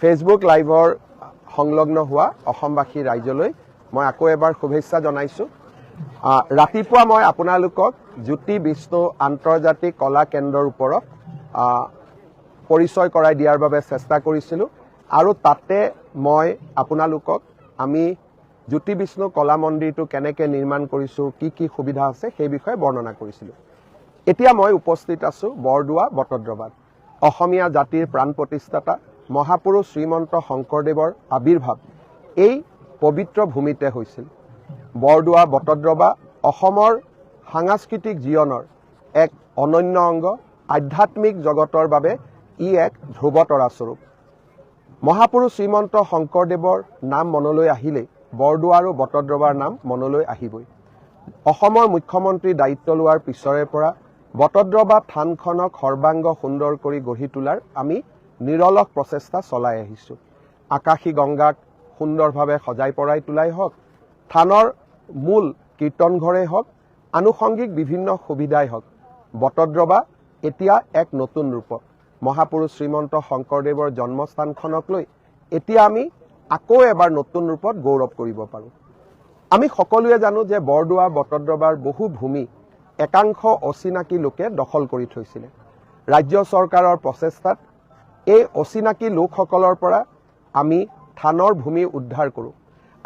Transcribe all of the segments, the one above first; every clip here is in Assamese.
ফেচবুক লাইভৰ সংলগ্ন হোৱা অসমবাসী ৰাইজলৈ মই আকৌ এবাৰ শুভেচ্ছা জনাইছোঁ। ৰাতিপুৱা মই আপোনালোকক জ্যোতি বিষ্ণু আন্তৰ্জাতিক কলা কেন্দ্ৰৰ ওপৰত পৰিচয় কৰাই দিয়াৰ বাবে চেষ্টা কৰিছিলোঁ আৰু তাতে মই আপোনালোকক আমি জ্যোতি বিষ্ণু কলা মন্দিৰটো কেনেকৈ নিৰ্মাণ কৰিছোঁ, কি সুবিধা আছে সেই বিষয়ে বৰ্ণনা কৰিছিলোঁ। এতিয়া মই উপস্থিত আছোঁ বৰদোৱা বটদ্ৰৱাত। অসমীয়া জাতিৰ প্ৰাণ প্ৰতিষ্ঠাতা মহাপুৰুষ শ্ৰীমন্ত শংকৰদেৱৰ আবিৰ্ভাৱ এই পবিত্ৰ ভূমিতে হৈছিল। বৰদোৱা বটদ্ৰৱা অসমৰ সাংস্কৃতিক জীৱনৰ এক অনন্য অংগ। আধ্যাত্মিক জগতৰ বাবে ই এক ধ্ৰুৱতৰাস্বৰূপ। মহাপুৰুষ শ্ৰীমন্ত শংকৰদেৱৰ নাম মনলৈ আহিলেই বৰদোৱা আৰু বটদ্ৰৱাৰ নাম মনলৈ আহিবই। অসমৰ মুখ্যমন্ত্ৰী দায়িত্ব লোৱাৰ পিছৰে পৰা বটদ্ৰৱা থানখনক সৰ্বাংগ সুন্দৰ কৰি গঢ়ি তোলাৰ আমি নিৰলস প্ৰচেষ্টা চলাই আহিছোঁ। আকাশী গংগাক সুন্দৰভাৱে সজাই পৰাই তোলাই হওক, থানৰ মূল কীৰ্তনঘৰেই হওক, আনুষংগিক বিভিন্ন সুবিধাই হওক, বটদ্ৰৱা এতিয়া এক নতুন ৰূপত মহাপুৰুষ শ্ৰীমন্ত শংকৰদেৱৰ জন্মস্থানখনক লৈ এতিয়া আমি আকৌ এবাৰ নতুন ৰূপত গৌৰৱ কৰিব পাৰোঁ। আমি সকলোৱে জানো যে বৰদোৱা বটদ্ৰৱাৰ বহু ভূমি একাংশ অচিনাকি লোকে দখল কৰি থৈছিলে। ৰাজ্য চৰকাৰৰ প্ৰচেষ্টাত এই অচিনাকি লোকসকলৰ পৰা আমি থানৰ ভূমি উদ্ধাৰ কৰোঁ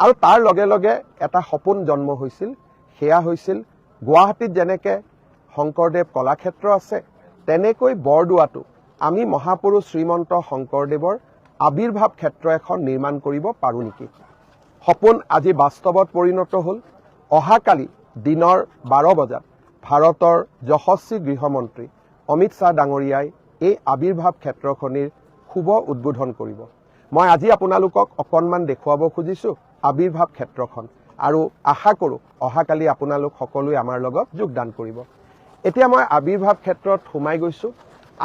আৰু তাৰ লগে লগে এটা সপোন জন্ম হৈছিল। সেয়া হৈছিল গুৱাহাটীত যেনেকৈ শংকৰদেৱ কলাক্ষেত্ৰ আছে তেনেকৈ বৰদোৱাটো আমি মহাপুৰুষ শ্ৰীমন্ত শংকৰদেৱৰ আবিৰ্ভাৱ ক্ষেত্ৰ এখন নিৰ্মাণ কৰিব পাৰোঁ নেকি। সপোন আজি বাস্তৱত পৰিণত হ'ল। অহাকালি দিনৰ 12 বজাত ভাৰতৰ যশস্বী গৃহমন্ত্ৰী অমিত শ্বাহ ডাঙৰীয়াই এই আবিৰ্ভাৱ ক্ষেত্ৰখনিৰ শুভ উদ্বোধন কৰিব। মই আজি আপোনালোকক অকণমান দেখুৱাব খুজিছোঁ আবিৰ্ভাৱ ক্ষেত্ৰখন আৰু আশা কৰোঁ অহাকালি আপোনালোক সকলোৱে আমাৰ লগত যোগদান কৰিব। এতিয়া মই আবিৰ্ভাৱ ক্ষেত্ৰত সোমাই গৈছোঁ।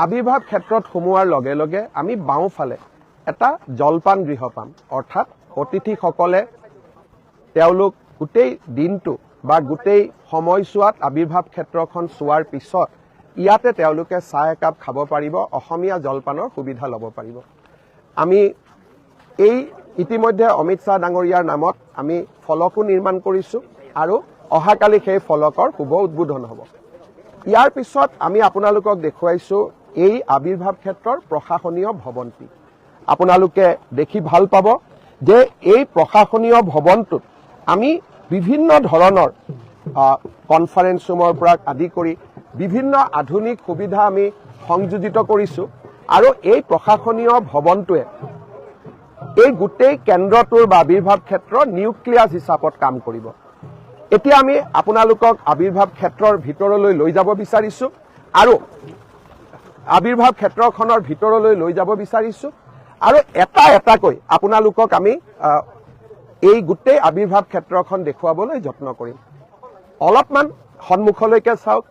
আবিৰ্ভাৱ ক্ষেত্ৰত সোমোৱাৰ লগে লগে আমি বাওঁফালে এটা জলপান গৃহ পাম, অৰ্থাৎ অতিথিসকলে তেওঁলোক গোটেই দিনটো বা গোটেই সময়ছোৱাত আবিৰ্ভাৱ ক্ষেত্ৰখন চোৱাৰ পিছত ইয়াতে তেওঁলোকে চাহ একাপ খাব পাৰিব, অসমীয়া জলপানৰ সুবিধা ল'ব পাৰিব। আমি এই ইতিমধ্যে অমিত শ্বাহ ডাঙৰীয়াৰ নামত আমি ফলকো নিৰ্মাণ কৰিছোঁ আৰু অহাকালি সেই ফলকৰ শুভ উদ্বোধন হ'ব। ইয়াৰ পিছত আমি আপোনালোকক দেখুৱাইছোঁ এই আবিৰ্ভাৱ ক্ষেত্ৰৰ প্ৰশাসনীয় ভৱনটি। আপোনালোকে দেখি ভাল পাব যে এই প্ৰশাসনীয় ভৱনটোত আমি বিভিন্ন ধৰণৰ কনফাৰেন্স ৰুমৰ পৰা আদি কৰি বিভিন্ন আধুনিক সুবিধা আমি সংযোজিত কৰিছোঁ আৰু এই প্ৰশাসনীয় ভৱনটোৱে এই গোটেই কেন্দ্ৰটোৰ বা আবিৰ্ভাৱ ক্ষেত্ৰৰ নিউক্লিয়াছ হিচাপত কাম কৰিব। এতিয়া আমি আপোনালোকক আবিৰ্ভাৱ ক্ষেত্ৰৰ ভিতৰলৈ লৈ যাব বিচাৰিছোঁ আৰু আবিৰ্ভাৱ ক্ষেত্ৰখনৰ ভিতৰলৈ লৈ যাব বিচাৰিছোঁ আৰু এটা এটাকৈ আপোনালোকক আমি এই গোটেই আবিৰ্ভাৱ ক্ষেত্ৰখন দেখুৱাবলৈ যত্ন কৰিম। অলপমান সন্মুখলৈকে চাওক,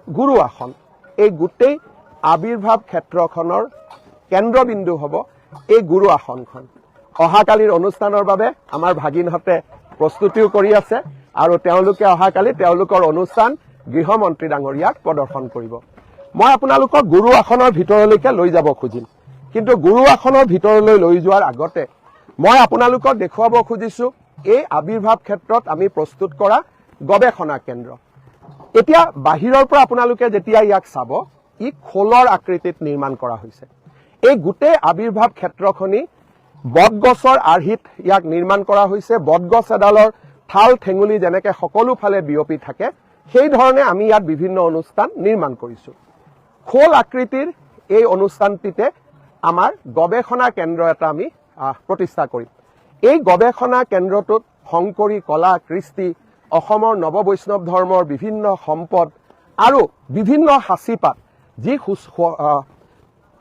গুৰু আসন। এই গোটেই আবিৰ্ভাৱ ক্ষেত্ৰখনৰ কেন্দ্ৰবিন্দু হ'ব এই গুৰু আসনখন। অহাকালিৰ অনুষ্ঠানৰ বাবে আমাৰ ভাগিনহঁতে প্ৰস্তুতিও কৰি আছে আৰু তেওঁলোকে অহাকালি তেওঁলোকৰ অনুষ্ঠান গৃহমন্ত্ৰী ডাঙৰীয়াক প্ৰদৰ্শন কৰিব। মই আপোনালোকক গুৰু আসনৰ ভিতৰলৈকে লৈ যাব খুজিম, কিন্তু গুৰু আসনৰ ভিতৰলৈ লৈ যোৱাৰ আগতে মই আপোনালোকক দেখুৱাব খুজিছোঁ এই আবিৰ্ভাৱ ক্ষেত্ৰত আমি প্ৰস্তুত কৰা গৱেষণা কেন্দ্ৰ। এতিয়া বাহিৰৰ পৰা আপোনালোকে যেতিয়া ইয়াক চাব, ই খোলৰ আকৃতিত নিৰ্মাণ কৰা হৈছে। এই গোটেই আবিৰ্ভাৱ ক্ষেত্ৰখনি বটগছৰ আৰ্হিত ইয়াক নিৰ্মাণ কৰা হৈছে। বটগছ এডালৰ ঠাল ঠেঙুলি যেনেকৈ সকলো ফালে বিয়পি থাকে সেই ধৰণে আমি ইয়াত বিভিন্ন অনুষ্ঠান নিৰ্মাণ কৰিছোঁ। খোল আকৃতিৰ এই অনুষ্ঠানটিতে আমাৰ গৱেষণা কেন্দ্ৰ এটা আমি প্ৰতিষ্ঠা কৰিম। এই গৱেষণা কেন্দ্ৰটোত শংকৰী কলা কৃষ্টি, অসমৰ নৱবৈষ্ণৱ ধৰ্মৰ বিভিন্ন সম্পদ আৰু বিভিন্ন সাঁচিপাত যি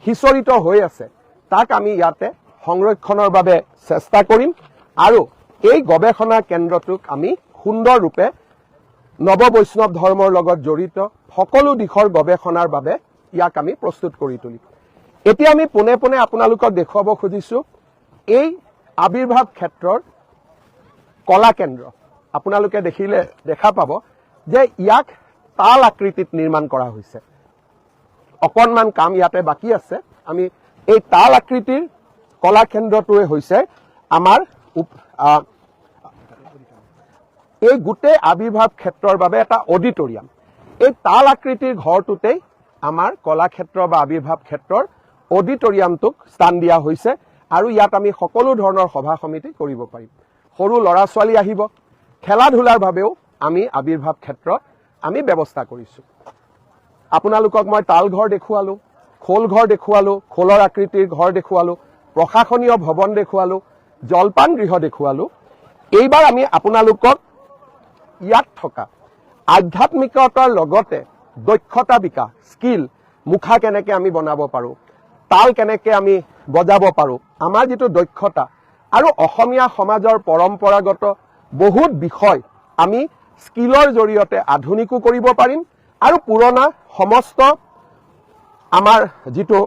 সিঁচৰিত হৈ আছে তাক আমি ইয়াতে সংৰক্ষণৰ বাবে চেষ্টা কৰিম আৰু এই গৱেষণা কেন্দ্ৰটোক আমি সুন্দৰ ৰূপে নৱবৈষ্ণৱ ধৰ্মৰ লগত জড়িত সকলো দিশৰ গৱেষণাৰ বাবে ইয়াক আমি প্ৰস্তুত কৰি তুলিম। এতিয়া আমি পোনে পোনে আপোনালোকক দেখুৱাব খুজিছোঁ এই আবিৰ্ভাৱ ক্ষেত্ৰৰ কলা কেন্দ্ৰ। আপোনালোকে দেখা পাব যে ইয়াক তাল আকৃতিত নিৰ্মাণ কৰা হৈছে। অকণমান কাম ইয়াতে বাকী আছে। আমি এই তাল আকৃতিৰ কলা কেন্দ্ৰটোৱে হৈছে আমাৰ এই গোটেই আবিৰ্ভাৱ ক্ষেত্ৰৰ বাবে এটা অডিটৰিয়াম। এই তাল আকৃতিৰ ঘৰটোতেই আমাৰ কলাক্ষেত্ৰ বা আবিৰ্ভাৱ ক্ষেত্ৰৰ অডিটৰিয়ামটোক স্থান দিয়া হৈছে আৰু ইয়াত আমি সকলো ধৰণৰ সভা সমিতি কৰিব পাৰিম। সৰু ল'ৰা ছোৱালী আহিব, খেলা ধূলাৰ বাবেও আমি আবিৰ্ভাৱ ক্ষেত্ৰ আমি ব্যৱস্থা কৰিছোঁ। আপোনালোকক মই তাল ঘৰ দেখুৱালোঁ, খোল ঘৰ দেখুৱালোঁ, খোলৰ আকৃতিৰ ঘৰ দেখুৱালোঁ, প্ৰশাসনীয় ভৱন দেখুৱালোঁ, জলপান গৃহ দেখুৱালোঁ। এইবাৰ আমি আপোনালোকক ইয়াত থকা আধ্যাত্মিকতাৰ লগতে দক্ষতা বিকাশ, স্কিল, মুখা কেনেকৈ আমি বনাব পাৰোঁ, তাল কেনেকৈ আমি বজাব পাৰোঁ, আমাৰ যিটো দক্ষতা আৰু অসমীয়া সমাজৰ পৰম্পৰাগত বহুত বিষয় আমি স্কিলৰ জৰিয়তে আধুনিকো কৰিব পাৰিম আৰু পুৰণা সমস্ত আমাৰ যিটো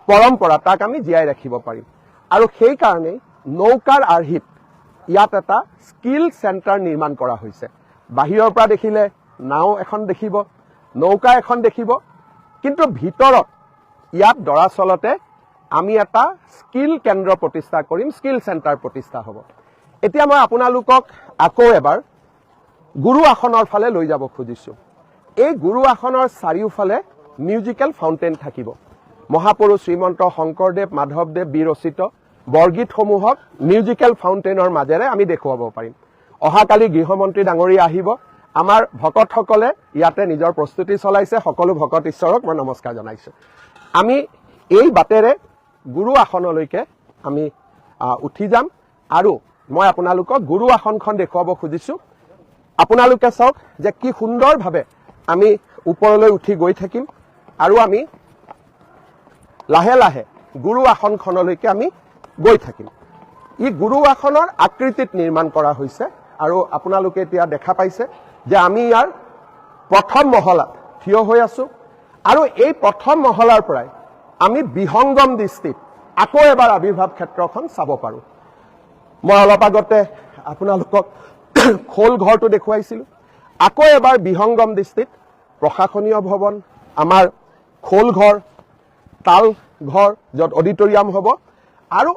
পৰম্পৰা তাক আমি জীয়াই ৰাখিব পাৰিম। আৰু সেইকাৰণেই নৌকাৰ আৰ্হিত ইয়াত এটা স্কিল চেণ্টাৰ নিৰ্মাণ কৰা হৈছে। বাহিৰৰ পৰা দেখিলে নাও এখন দেখিব, নৌকা এখন দেখিব, কিন্তু ভিতৰত ইয়াত দৰাচলতে আমি এটা স্কিল কেন্দ্ৰ প্ৰতিষ্ঠা কৰিম, স্কিল চেণ্টাৰ প্ৰতিষ্ঠা হ'ব। এতিয়া মই আপোনালোকক আকৌ এবাৰ গুৰু আসনৰ ফালে লৈ যাব খুজিছোঁ। এই গুৰু আসনৰ চাৰিওফালে মিউজিকেল ফাউণ্টেইন থাকিব। মহাপুৰুষ শ্ৰীমন্ত শংকৰদেৱ মাধৱদেৱ বিৰচিত বৰগীতসমূহক মিউজিকেল ফাউণ্টেইনৰ মাজেৰে আমি দেখুৱাব পাৰিম। অহাকালি গৃহমন্ত্ৰী ডাঙৰীয়া আহিব। আমাৰ ভকতসকলে ইয়াতে নিজৰ প্ৰস্তুতি চলাইছে। সকলো ভকত ঈশ্বৰক মই নমস্কাৰ জনাইছোঁ। আমি এই বাটেৰে গুৰু আসনলৈকে আমি উঠি যাম আৰু মই আপোনালোকক গুৰু আসনখন দেখুৱাব খুজিছোঁ। আপোনালোকে চাওক যে কি সুন্দৰভাৱে আমি ওপৰলৈ উঠি গৈ থাকিম আৰু আমি লাহে লাহে গুৰু আসনখনলৈকে আমি গৈ থাকিম। ই গুৰু আসনৰ আকৃতিত নিৰ্মাণ কৰা হৈছে আৰু আপোনালোকে এতিয়া দেখা পাইছে যে আমি ইয়াৰ প্ৰথম মহলাত থিয় হৈ আছোঁ আৰু এই প্ৰথম মহলাৰ পৰাই আমি বিহংগম দৃষ্টিত আকৌ এবাৰ আবিৰ্ভাৱ ক্ষেত্ৰখন চাব পাৰোঁ। মই অলপ আগতে আপোনালোকক খোল ঘৰটো দেখুৱাইছিলোঁ। আকৌ এবাৰ বিহংগম দৃষ্টিত প্ৰশাসনীয় ভৱন, আমাৰ খোল ঘৰ, তাল ঘৰ য'ত অডিটৰিয়াম হ'ব আৰু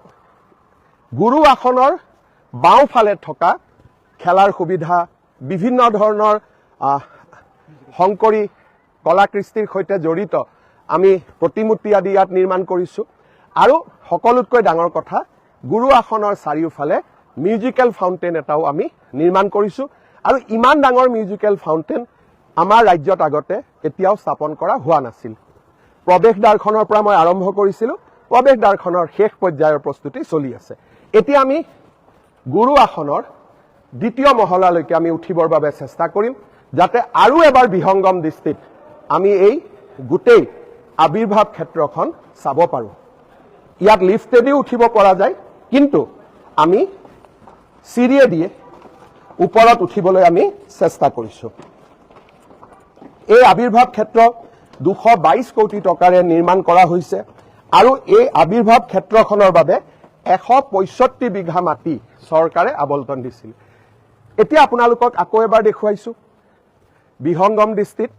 গুৰু আসনৰ বাওঁফালে থকা খেলাৰ সুবিধা, বিভিন্ন ধৰণৰ শংকৰী কলাকৃষ্টিৰ সৈতে জড়িত আমি প্ৰতিমূৰ্তি আদি ইয়াত নিৰ্মাণ কৰিছোঁ। আৰু সকলোতকৈ ডাঙৰ কথা, গুৰু আসনৰ চাৰিওফালে মিউজিকেল ফাউণ্টেইন এটাও আমি নিৰ্মাণ কৰিছোঁ আৰু ইমান ডাঙৰ মিউজিকেল ফাউণ্টেইন আমাৰ ৰাজ্যত আগতে কেতিয়াও স্থাপন কৰা হোৱা নাছিল। প্ৰৱেশদ্বাৰখনৰ পৰা মই আৰম্ভ কৰিছিলোঁ, প্ৰৱেশদ্বাৰখনৰ শেষ পৰ্যায়ৰ প্ৰস্তুতি চলি আছে। এতিয়া আমি গুৰু আসনৰ দ্বিতীয় মহলালৈকে আমি উঠিবৰ বাবে চেষ্টা কৰিম, যাতে আৰু এবাৰ বিহংগম দৃষ্টিত আমি এই গোটেই আবিৰ্ভাৱ ক্ষেত্ৰখন চাব পাৰোঁ। ইয়াত লিফ্টেদিও উঠিব পৰা যায়, কিন্তু আমি চিৰিয়েদিয়ে ওপৰত উঠিবলৈ আমি চেষ্টা কৰিছোঁ। এই আবিৰ্ভাৱ ক্ষেত্ৰ 222 কোটি টকাৰে নিৰ্মাণ কৰা হৈছে আৰু এই আবিৰ্ভাৱ ক্ষেত্ৰখনৰ বাবে 165 বিঘা মাটি চৰকাৰে আবণ্টন দিছিল। এতিয়া আপোনালোকক আকৌ এবাৰ দেখুৱাইছোঁ বিহংগম দৃষ্টিত।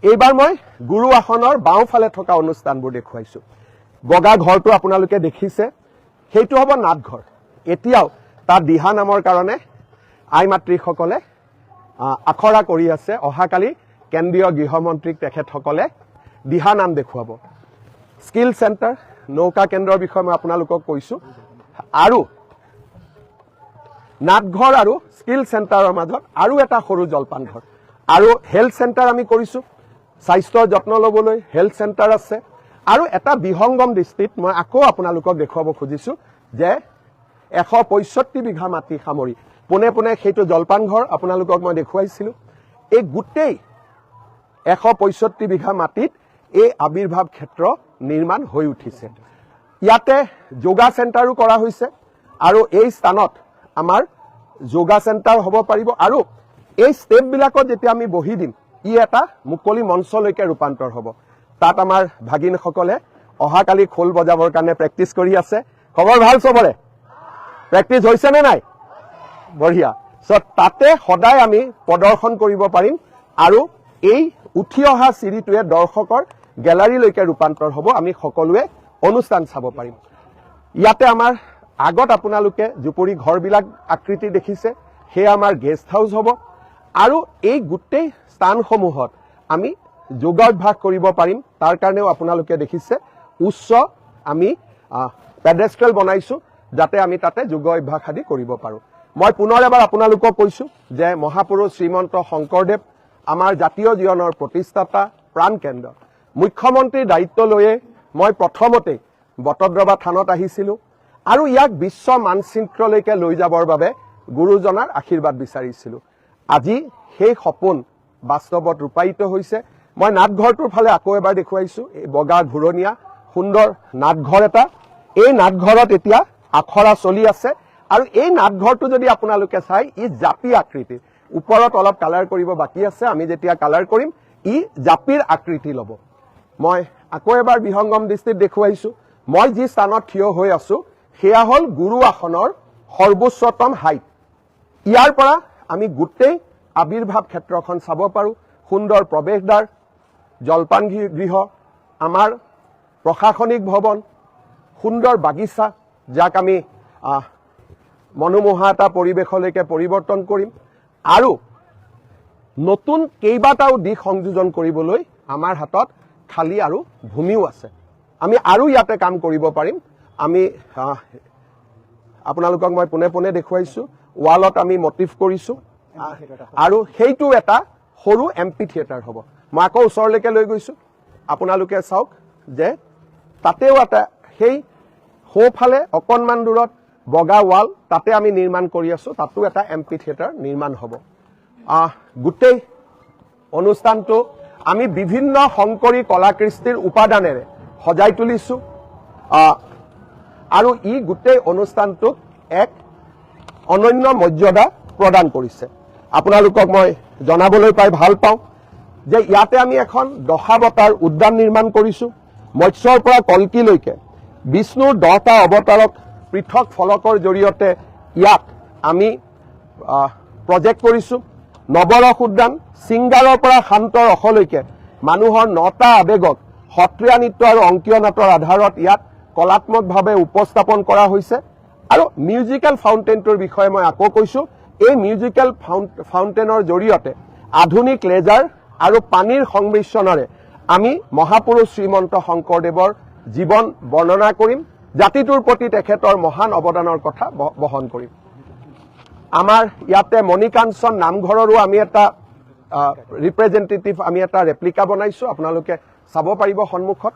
এইবাৰ মই গুৰু আসনৰ বাওঁফালে থকা অনুষ্ঠানবোৰ দেখুৱাইছোঁ। বগা ঘৰটো আপোনালোকে দেখিছে, সেইটো হ'ব নাটঘৰ। এতিয়াও তাত দিহা নামৰ কাৰণে আই মাতৃসকলে আখৰা কৰি আছে। অহাকালি কেন্দ্ৰীয় গৃহমন্ত্ৰীক তেখেতসকলে দিহা নাম দেখুৱাব। স্কিল চেণ্টাৰ, নৌকা কেন্দ্ৰৰ বিষয়ে মই আপোনালোকক কৈছোঁ। আৰু নাটঘৰ আৰু স্কিল চেণ্টাৰৰ মাজত আৰু এটা সৰু জলপান ঘৰ আৰু হেল্থ চেণ্টাৰ আমি কৰিছোঁ। স্বাস্থ্যৰ যত্ন ল'বলৈ হেল্থ চেণ্টাৰ আছে। আৰু এটা বিহংগম দৃষ্টিত মই আকৌ আপোনালোকক দেখুৱাব খুজিছোঁ যে 165 বিঘা মাটি সামৰি পোনে পোনে সেইটো জলপান ঘৰ আপোনালোকক মই দেখুৱাইছিলোঁ। এই গোটেই 165 বিঘা মাটিত এই আবিৰ্ভাৱ ক্ষেত্ৰ নিৰ্মাণ হৈ উঠিছে। ইয়াতে যোগা চেণ্টাৰো কৰা হৈছে আৰু এই স্থানত আমাৰ যোগা চেণ্টাৰ হ'ব পাৰিব। আৰু এই ষ্টেপবিলাকত যেতিয়া আমি বহি দিম, ই এটা মুকলি মঞ্চলৈকে ৰূপান্তৰ হ'ব। তাত আমাৰ ভাগিনসকলে অহাকালি খোল বজাবৰ কাৰণে প্ৰেক্টিচ কৰি আছে। খবৰ ভাল চবৰে? প্ৰেক্টিচ হৈছে নে নাই? বঢ়িয়া। তাতে সদায় আমি প্ৰদৰ্শন কৰিব পাৰিম আৰু এই উঠি অহা চিৰিটোৱে দৰ্শকৰ গেলাৰীলৈকে ৰূপান্তৰ হ'ব। আমি সকলোৱে অনুষ্ঠান চাব পাৰিম। ইয়াতে আমাৰ আগত আপোনালোকে জুপুৰি ঘৰবিলাক আকৃতি দেখিছে, সেয়া আমাৰ গেষ্ট হাউচ হ'ব। আৰু এই গোটেই স্থানসমূহত আমি যোগাভ্যাস কৰিব পাৰিম। তাৰ কাৰণেও আপোনালোকে দেখিছে উচ্চ আমি পেডেষ্ট্ৰেল বনাইছোঁ, যাতে আমি তাতে যোগ অভ্যাস আদি কৰিব পাৰোঁ। মই পুনৰ এবাৰ আপোনালোকক কৈছোঁ যে মহাপুৰুষ শ্ৰীমন্ত শংকৰদেৱ আমাৰ জাতীয় জীৱনৰ প্ৰতিষ্ঠাতা, প্ৰাণকেন্দ্ৰ। মুখ্যমন্ত্ৰীৰ দায়িত্ব লৈয়ে মই প্ৰথমতে বটদ্ৰৱা থানত আহিছিলোঁ আৰু ইয়াক বিশ্ব মানচিত্ৰলৈকে লৈ যাবৰ বাবে গুৰুজনাৰ আশীৰ্বাদ বিচাৰিছিলোঁ। আজি সেই সপোন বাস্তৱত ৰূপায়িত হৈছে। মই নাটঘৰটোৰ ফালে আকৌ এবাৰ দেখুৱাইছোঁ। এই বগা ঘূৰণীয়া সুন্দৰ নাটঘৰ এটা। এই নাটঘৰত এতিয়া আখৰা চলি আছে আৰু এই নাটঘৰটো যদি আপোনালোকে চাই, ই জাপি আকৃতিৰ। ওপৰত অলপ কালাৰ কৰিব বাকী আছে, আমি যেতিয়া কালাৰ কৰিম ই জাপিৰ আকৃতি ল'ব। মই আকৌ এবাৰ বিহংগম দৃষ্টিত দেখুৱাইছোঁ। মই যি স্থানত থিয় হৈ আছোঁ সেয়া হ'ল গুৰু আসনৰ সৰ্বোচ্চতম হাইট। ইয়াৰ পৰা আমি গোটেই আবিৰ্ভাৱ ক্ষেত্ৰখন চাব পাৰোঁ। সুন্দৰ প্ৰৱেশদ্বাৰ, জলপান গৃহ, আমাৰ প্ৰশাসনিক ভৱন, সুন্দৰ বাগিচা, যাক আমি মনোমোহা এটা পৰিৱেশলৈকে পৰিৱৰ্তন কৰিম। আৰু নতুন কেইবাটাও দিশ সংযোজন কৰিবলৈ আমাৰ হাতত খালী আৰু ভূমিও আছে। আমি আৰু ইয়াতে কাম কৰিব পাৰিম। আমি আপোনালোকক মই পোনে পোনে দেখুৱাইছোঁ, ৱালত আমি মটিভ কৰিছোঁ আৰু সেইটো এটা সৰু এম্পি থিয়েটাৰ হ'ব। মই আকৌ ওচৰলৈকে লৈ গৈছোঁ, আপোনালোকে চাওক যে তাতেও এটা সেই সোঁফালে অকণমান দূৰত বগা ৱাল, তাতে আমি নিৰ্মাণ কৰি আছোঁ, তাতো এটা এম্পি থিয়েটাৰ নিৰ্মাণ হ'ব। গোটেই অনুষ্ঠানটো আমি বিভিন্ন শংকৰী কলাকৃষ্টিৰ উপাদানেৰে সজাই তুলিছোঁ আৰু ই গোটেই অনুষ্ঠানটোক এক অনন্য মৰ্যাদা প্ৰদান কৰিছে। আপোনালোকক মই জনাবলৈ পাই ভাল পাওঁ যে ইয়াতে আমি এখন দশাৱতাৰ উদ্যান নিৰ্মাণ কৰিছোঁ। মৎস্যৰ পৰা কল্কিলৈকে বিষ্ণুৰ 10টা অৱতাৰক পৃথক ফলকৰ জৰিয়তে ইয়াত আমি প্ৰজেক্ট কৰিছোঁ। নৱৰস উদ্যান, ছিংগাৰৰ পৰা শান্ত ৰসলৈকে মানুহৰ 9টা আৱেগক সত্ৰীয়া নৃত্য আৰু অংকীয় নাটৰ আধাৰত ইয়াত কলাত্মকভাৱে উপস্থাপন কৰা হৈছে। আৰু মিউজিকেল ফাউণ্টেইনটোৰ বিষয়ে মই আকৌ কৈছোঁ। এই মিউজিকেল ফাউণ্টেইনৰ জৰিয়তে আধুনিক লেজাৰ আৰু পানীৰ সংমিশ্ৰণেৰে আমি মহাপুৰুষ শ্ৰীমন্ত শংকৰদেৱৰ জীৱন বৰ্ণনা কৰিম, জাতিটোৰ প্ৰতি তেখেতৰ মহান অৱদানৰ কথা বহন কৰিম। আমাৰ ইয়াতে মণিকাঞ্চন নামঘৰৰো আমি এটা ৰিপ্ৰেজেণ্টেটিভ, আমি এটা ৰেপ্লিকা বনাইছোঁ। আপোনালোকে চাব পাৰিব সন্মুখত।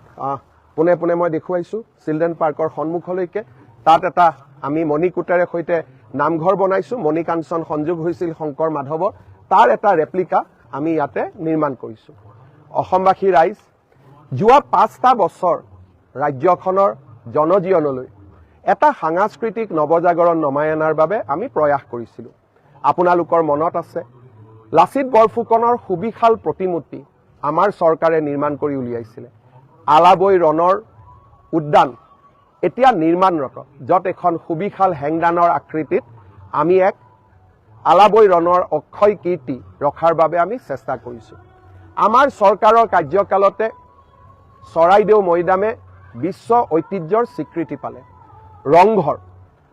পোনে পোনে মই দেখুৱাইছোঁ চিলড্ৰেন পাৰ্কৰ সন্মুখলৈকে। তাত এটা আমি মণিকূটেৰে সৈতে নামঘৰ বনাইছোঁ। মণিকাঞ্চন সংযোগ হৈছিল শংকৰ মাধৱৰ, তাৰ এটা ৰেপ্লিকা আমি ইয়াতে নিৰ্মাণ কৰিছোঁ। অসমবাসী ৰাইজ, যোৱা 5টা বছৰ ৰাজ্যখনৰ জনজীৱনলৈ এটা সাংস্কৃতিক নৱজাগৰণ নমাই অনাৰ বাবে আমি প্ৰয়াস কৰিছিলোঁ। আপোনালোকৰ মনত আছে, লাচিত বৰফুকনৰ সুবিশাল প্ৰতিমূৰ্তি আমাৰ চৰকাৰে নিৰ্মাণ কৰি উলিয়াইছিলে। আলাবৈ ৰণৰ উদ্যান এতিয়া নিৰ্মাণৰত, য'ত এখন সুবিশাল হেংদানৰ আকৃতিত আমি এক আলাবৈ ৰণৰ অক্ষয় কীৰ্তি ৰখাৰ বাবে আমি চেষ্টা কৰিছোঁ। আমাৰ চৰকাৰৰ কাৰ্যকালতে চৰাইদেউ মৈদামে বিশ্ব ঐতিহ্যৰ স্বীকৃতি পালে। ৰংঘৰ,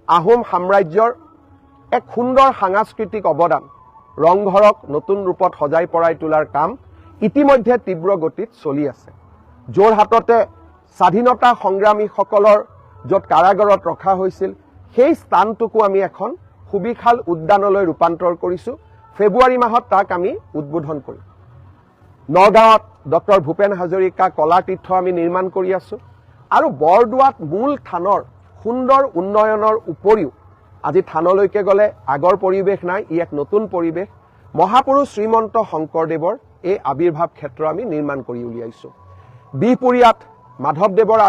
আহোম সাম্ৰাজ্যৰ এক সুন্দৰ সাংস্কৃতিক অৱদান। ৰংঘৰক নতুন ৰূপত সজাই পৰাই তোলাৰ কাম ইতিমধ্যে তীব্ৰ গতিত চলি আছে। যোৰহাটতে স্বাধীনতা সংগ্ৰামীসকলৰ য'ত কাৰাগাৰত ৰখা হৈছিল, সেই স্থানটোকো আমি এখন সুবিশাল উদ্যানলৈ ৰূপান্তৰ কৰিছোঁ। ফেব্ৰুৱাৰী মাহত তাক আমি উদ্বোধন কৰিম। নগাঁৱত ডক্টৰ ভূপেন হাজৰিকা কলাতীৰ্থ আমি নিৰ্মাণ কৰি আছোঁ। আৰু বৰদোৱাত মূল থানৰ সুন্দৰ উন্নয়নৰ উপৰিও আজি থানলৈকে গ'লে আগৰ পৰিৱেশ নাই, ই এক নতুন পৰিৱেশ। মহাপুৰুষ শ্ৰীমন্ত শংকৰদেৱৰ এই আবিৰ্ভাৱ ক্ষেত্ৰ আমি নিৰ্মাণ কৰি উলিয়াইছোঁ। বিহপুৰীয়াত মাধৱদেৱৰ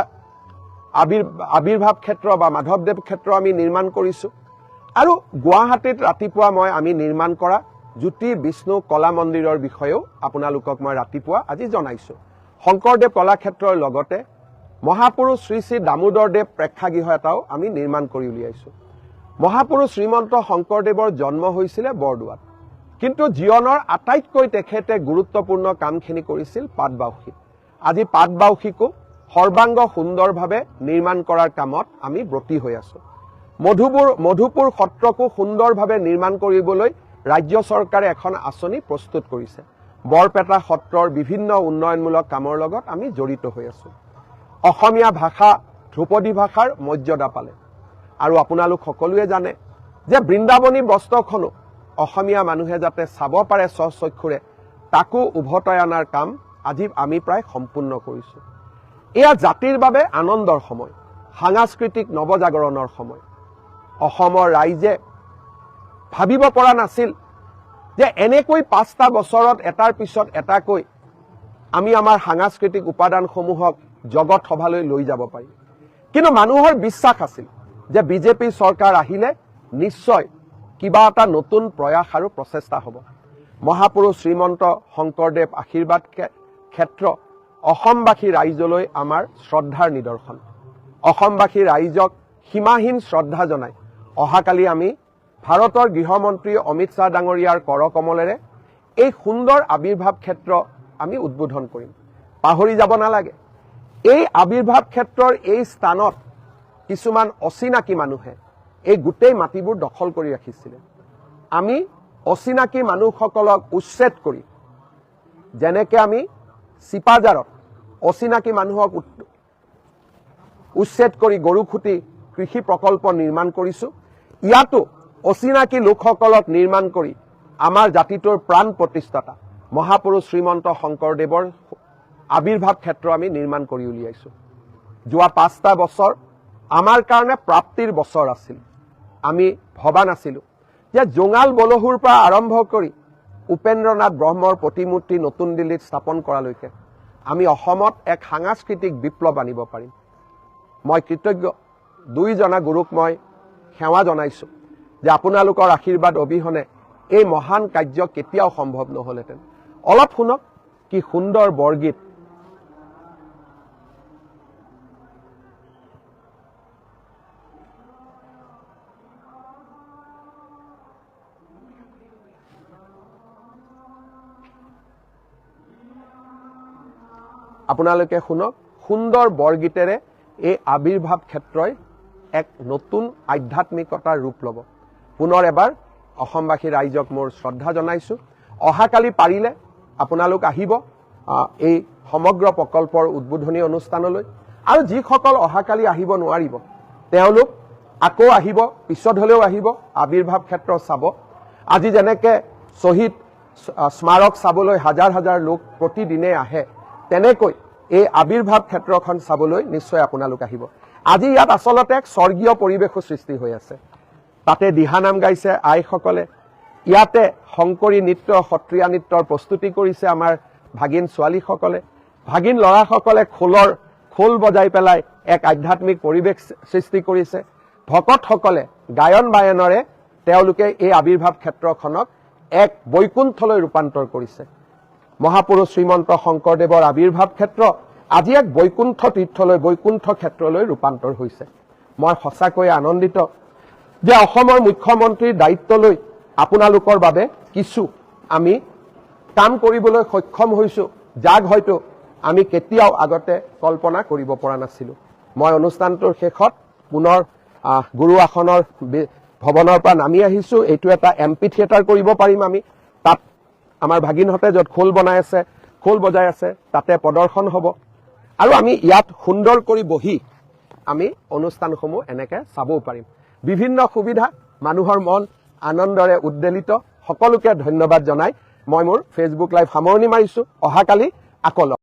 আবিৰ্ভাৱ ক্ষেত্ৰ বা মাধৱদেৱ ক্ষেত্ৰ আমি নিৰ্মাণ কৰিছোঁ। আৰু গুৱাহাটীত ৰাতিপুৱা আমি নিৰ্মাণ কৰা জ্যোতি বিষ্ণু কলা মন্দিৰৰ বিষয়েও আপোনালোকক মই ৰাতিপুৱা আজি জনাইছোঁ। শংকৰদেৱ কলাক্ষেত্ৰৰ লগতে মহাপুৰুষ শ্ৰী শ্ৰী দামোদৰদেৱ প্ৰেক্ষাগৃহ এটাও আমি নিৰ্মাণ কৰি উলিয়াইছোঁ। মহাপুৰুষ শ্ৰীমন্ত শংকৰদেৱৰ জন্ম হৈছিলে বৰদোৱাত, কিন্তু জীৱনৰ আটাইতকৈ তেখেতে গুৰুত্বপূৰ্ণ কামখিনি কৰিছিল পাটবাউসীত। আজি পাটবাউসীকো সৰ্বাংগ সুন্দৰভাৱে নিৰ্মাণ কৰাৰ কামত আমি ব্ৰতী হৈ আছো। মধুপুৰ সত্ৰকো সুন্দৰভাৱে নিৰ্মাণ কৰিবলৈ ৰাজ্য চৰকাৰে এখন আঁচনি প্ৰস্তুত কৰিছে। বৰপেটা সত্ৰৰ বিভিন্ন উন্নয়নমূলক কামৰ লগত আমি জড়িত হৈ আছো। অসমীয়া ভাষা ধ্ৰুপদী ভাষাৰ মৰ্যাদা পালে। আৰু আপোনালোক সকলোৱে জানে যে বৃন্দাবনী বস্ত্ৰখনো অসমীয়া মানুহে যাতে চাব পাৰে স্বচক্ষুৰে, তাকো উভতাই অনাৰ কাম আজি আমি প্ৰায় সম্পূৰ্ণ কৰিছো। এয়া জাতিৰ বাবে আনন্দৰ সময়, সাংস্কৃতিক নৱজাগৰণৰ সময়। অসমৰ ৰাইজে ভাবিব পৰা নাছিল যে এনেকৈ 5টা বছৰত এটাৰ পিছত এটাকৈ আমি আমাৰ সাংস্কৃতিক উপাদানসমূহক জগত সভালৈ লৈ যাব পাৰিম। কিন্তু মানুহৰ বিশ্বাস আছিল যে বিজেপি চৰকাৰ আহিলে নিশ্চয় কিবা এটা নতুন প্ৰয়াস আৰু প্ৰচেষ্টা হ'ব। মহাপুৰুষ শ্ৰীমন্ত শংকৰদেৱ আশীৰ্বাদ ক্ষেত্ৰ অসমবাসী ৰাইজলৈ আমাৰ শ্ৰদ্ধাৰ নিদৰ্শন। অসমবাসী ৰাইজক সীমাহীন শ্ৰদ্ধা জনাই অহাকালি আমি ভাৰতৰ গৃহমন্ত্ৰী অমিত শ্বাহ ডাঙৰীয়াৰ কৰকমলেৰে এই সুন্দৰ আবিৰ্ভাৱ ক্ষেত্ৰ আমি উদ্বোধন কৰিম। পাহৰি যাব নালাগে, এই আবিৰ্ভাৱ ক্ষেত্ৰৰ এই স্থানত কিছুমান অচিনাকি মানুহে এই গোটেই মাটিবোৰ দখল কৰি ৰাখিছিলে। আমি অচিনাকি মানুহসকলক উচ্ছেদ কৰি, যেনেকৈ আমি চিপাঝাৰত অচিনাকি মানুহক উচ্ছেদ কৰি গৰুখুটি কৃষি প্ৰকল্প নিৰ্মাণ কৰিছো, ইয়াতো অচিনাকি লোকসকলক নিৰ্মাণ কৰি আমাৰ জাতিটোৰ প্ৰাণ প্ৰতিষ্ঠাতা মহাপুৰুষ শ্ৰীমন্ত শংকৰদেৱৰ আবিৰ্ভাৱ ক্ষেত্ৰ আমি নিৰ্মাণ কৰি উলিয়াইছো। যোৱা 5টা বছৰ আমাৰ কাৰণে প্ৰাপ্তিৰ বছৰ আছিল। আমি ভবা নাছিলো যে জোঙাল বলহুৰ পৰা আৰম্ভ কৰি উপেন্দ্ৰনাথ ব্ৰহ্মৰ প্ৰতিমূৰ্তি নতুন দিল্লীত স্থাপন কৰালৈকে আমি অসমত এক সাংস্কৃতিক বিপ্লৱ আনিব পাৰিম। মই কৃতজ্ঞ, দুইজনা গুৰুক মই সেৱা জনাইছো যে আপোনালোকৰ আশীৰ্বাদ অবিহনে এই মহান কাৰ্য কেতিয়াও সম্ভৱ নহলহেঁতেন। অলপ শুনক কি সুন্দৰ বৰগীত। আপোনালোকে শুনক, সুন্দৰ বৰগীতেৰে এই আবিৰ্ভাৱ ক্ষেত্ৰই এক নতুন আধ্যাত্মিকতাৰ ৰূপ ল'ব। পুনৰ এবাৰ অসমবাসী ৰাইজক মোৰ শ্ৰদ্ধা জনাইছো। অহাকালি পাৰিলে আপোনালোক আহিব এই সমগ্ৰ প্ৰকল্পৰ উদ্বোধনী অনুষ্ঠানলৈ। আৰু যিসকল অহাকালি আহিব নোৱাৰিব তেওঁলোক আকৌ আহিব, পিছত হ'লেও আহিব আবিৰ্ভাৱ ক্ষেত্ৰ চাব। আজি যেনেকৈ শ্বহীদ স্মাৰক চাবলৈ হাজাৰ হাজাৰ লোক প্ৰতিদিনে আহে, তেনেকৈ এই আবিৰ্ভাৱ ক্ষেত্ৰখন চাবলৈ নিশ্চয় আপোনালোক আহিব। আজি ইয়াত আচলতে এক স্বৰ্গীয় পৰিৱেশো সৃষ্টি হৈ আছে। তাতে দিহানাম গাইছে আইসকলে, ইয়াতে শংকৰী নৃত্য সত্ৰীয়া নৃত্যৰ প্ৰস্তুতি কৰিছে আমাৰ ভাগিন ছোৱালীসকলে, ভাগিন ল'ৰাসকলে খোল বজাই পেলাই এক আধ্যাত্মিক পৰিৱেশ সৃষ্টি কৰিছে। ভকতসকলে গায়ন বায়নেৰে তেওঁলোকে এই আবিৰ্ভাৱ ক্ষেত্ৰখনক এক বৈকুণ্ঠলৈ ৰূপান্তৰ কৰিছে। মহাপুৰুষ শ্ৰীমন্ত শংকৰদেৱৰ আবিৰ্ভাৱ ক্ষেত্ৰ আজি এক বৈকুণ্ঠ তীৰ্থলৈ, বৈকুণ্ঠ ক্ষেত্ৰলৈ ৰূপান্তৰ হৈছে। মই সঁচাকৈয়ে আনন্দিত যে অসমৰ মুখ্যমন্ত্ৰীৰ দায়িত্ব লৈ আপোনালোকৰ বাবে কিছু আমি কাম কৰিবলৈ সক্ষম হৈছো, যাক হয়তো আমি কেতিয়াও আগতে কল্পনা কৰিব পৰা নাছিলো। মই অনুষ্ঠানটোৰ শেষত পুনৰ গুৰু আসনৰ ভৱনৰ পৰা নামি আহিছো। এইটো এটা এমপি থিয়েটাৰ কৰিব পাৰিম আমি। তাত আমাৰ ভাগিনহঁতে য'ত খোল বনাই আছে, খোল বজাই আছে, তাতে প্ৰদৰ্শন হ'ব। আৰু আমি ইয়াত সুন্দৰ কৰি বহি আমি অনুষ্ঠানসমূহ এনেকৈ চাবও পাৰিম। বিভিন্ন সুবিধা, মানুহৰ মন আনন্দৰে উদ্বেলিত। সকলোকে ধন্যবাদ জনাই মই মোৰ ফেচবুক লাইভ সামৰণি মাৰিছো। অহাকালি আকৌ